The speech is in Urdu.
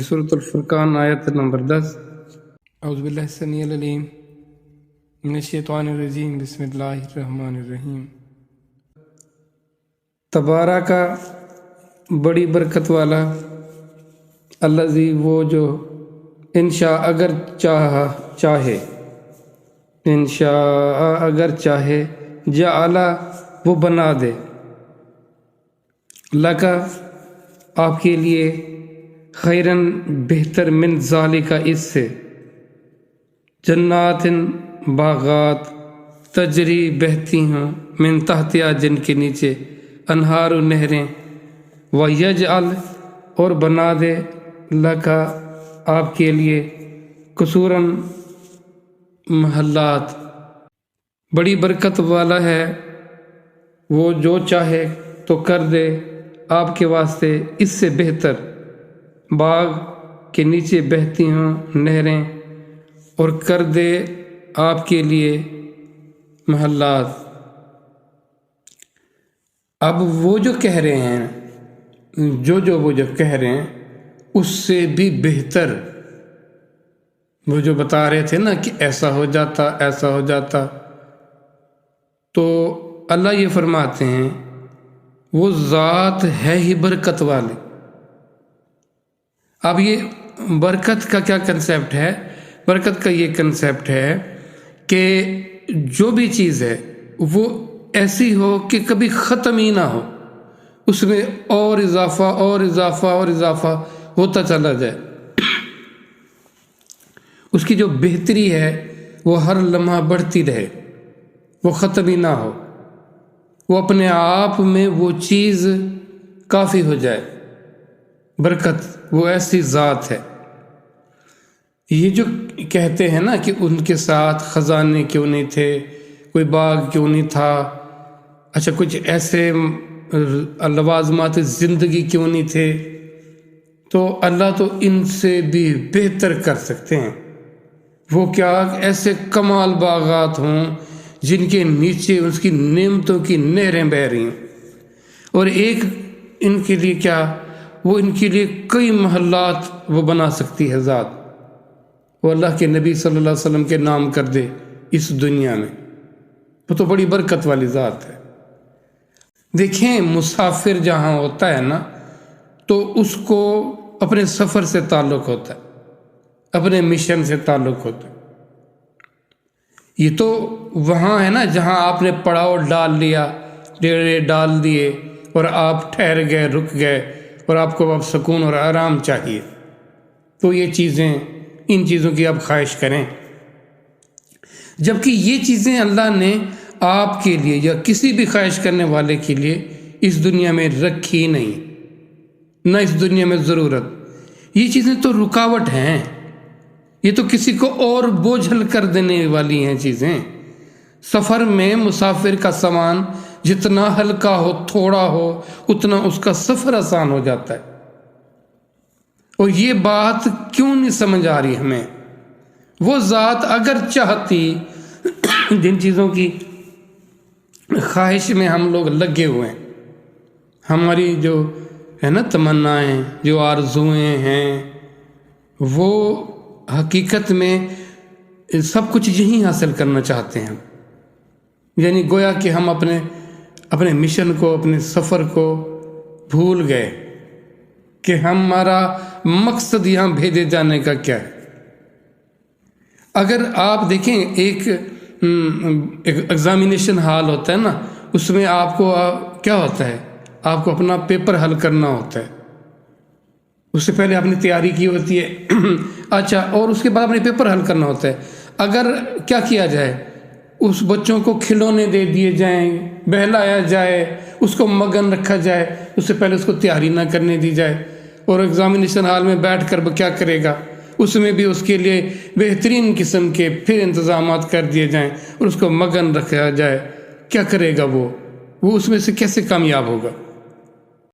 سورۃ الفرقان آیت نمبر 10۔ اعوذ باللہ السمیع العلیم من الشیطان الرجیم، بسم اللہ الرحمن الرحیم۔ تبارک کا بڑی برکت والا، الذی وہ جو انشاء اگر چاہے، انشاء اگر چاہے، جعل وہ بنا دے، لکا آپ کے لیے، خیرن بہتر، من ذالک اس سے، جنات باغات، تجری بہتی ہوں، من تحتیا جن کے نیچے، انہار و نہریں، ویجعل اور بنا دے، لکا آپ کے لیے، قصوراً محلات۔ بڑی برکت والا ہے وہ، جو چاہے تو کر دے آپ کے واسطے اس سے بہتر، باغ کے نیچے بہتی ہوں نہریں، اور کر دے آپ کے لیے محلات۔ اب وہ جو کہہ رہے ہیں، وہ جو کہہ رہے ہیں اس سے بھی بہتر، وہ جو بتا رہے تھے نا کہ ایسا ہو جاتا، ایسا ہو جاتا، تو اللہ یہ فرماتے ہیں وہ ذات ہے ہی برکت والی۔ اب یہ برکت کا کیا کنسیپٹ ہے؟ برکت کا یہ کنسیپٹ ہے کہ جو بھی چیز ہے وہ ایسی ہو کہ کبھی ختم ہی نہ ہو، اس میں اور اضافہ اور اضافہ اور اضافہ ہوتا چلا جائے۔ اس کی جو بہتری ہے وہ ہر لمحہ بڑھتی رہے، وہ ختم ہی نہ ہو، وہ اپنے آپ میں وہ چیز کافی ہو جائے۔ برکت وہ ایسی ذات ہے۔ یہ جو کہتے ہیں نا کہ ان کے ساتھ خزانے کیوں نہیں تھے، کوئی باغ کیوں نہیں تھا، اچھا کچھ ایسے لوازمات زندگی کیوں نہیں تھے، تو اللہ تو ان سے بھی بہتر کر سکتے ہیں۔ وہ کیا ایسے کمال باغات ہوں جن کے نیچے اس کی نعمتوں کی نہریں بہہ رہی ہیں، اور ایک ان کے لیے کیا، وہ ان کے لیے کئی محلات وہ بنا سکتی ہے ذات، وہ اللہ کے نبی صلی اللہ علیہ وسلم کے نام کر دے اس دنیا میں، وہ تو بڑی برکت والی ذات ہے۔ دیکھیں مسافر جہاں ہوتا ہے نا تو اس کو اپنے سفر سے تعلق ہوتا ہے، اپنے مشن سے تعلق ہوتا ہے۔ یہ تو وہاں ہے نا جہاں آپ نے پڑاؤ ڈال لیا، ڈیرے ڈال دیے، اور آپ ٹھہر گئے، رک گئے، اور آپ کو اب سکون اور آرام چاہیے، تو یہ چیزیں، ان چیزوں کی آپ خواہش کریں۔ جبکہ یہ چیزیں اللہ نے آپ کے لیے یا کسی بھی خواہش کرنے والے کے لیے اس دنیا میں رکھی نہیں، نہ اس دنیا میں ضرورت۔ یہ چیزیں تو رکاوٹ ہیں، یہ تو کسی کو اور بوجھل کر دینے والی ہیں چیزیں۔ سفر میں مسافر کا سامان جتنا ہلکا ہو، تھوڑا ہو، اتنا اس کا سفر آسان ہو جاتا ہے۔ اور یہ بات کیوں نہیں سمجھ آ رہی ہمیں؟ وہ ذات اگر چاہتی، جن چیزوں کی خواہش میں ہم لوگ لگے ہوئے ہیں، ہماری جو ہے نا تمنائیں، جو آرزوئیں ہیں، وہ حقیقت میں سب کچھ یہی حاصل کرنا چاہتے ہیں، یعنی گویا کہ ہم اپنے مشن کو، اپنے سفر کو بھول گئے کہ ہمارا مقصد یہاں بھیجے جانے کا کیا ہے۔ اگر آپ دیکھیں ایک ایگزامینیشن ہال ہوتا ہے نا، اس میں آپ کو کیا ہوتا ہے، آپ کو اپنا پیپر حل کرنا ہوتا ہے، اس سے پہلے آپ نے تیاری کی ہوتی ہے، اچھا، اور اس کے بعد اپنے پیپر حل کرنا ہوتا ہے۔ اگر کیا کیا جائے، اس بچوں کو کھلونے دے دیے جائیں، بہلایا جائے، اس کو مگن رکھا جائے، اس سے پہلے اس کو تیاری نہ کرنے دی جائے، اور ایگزامینیشن ہال میں بیٹھ کر کیا کرے گا، اس میں بھی اس کے لیے بہترین قسم کے پھر انتظامات کر دیے جائیں اور اس کو مگن رکھا جائے، کیا کرے گا وہ اس میں سے کیسے کامیاب ہوگا؟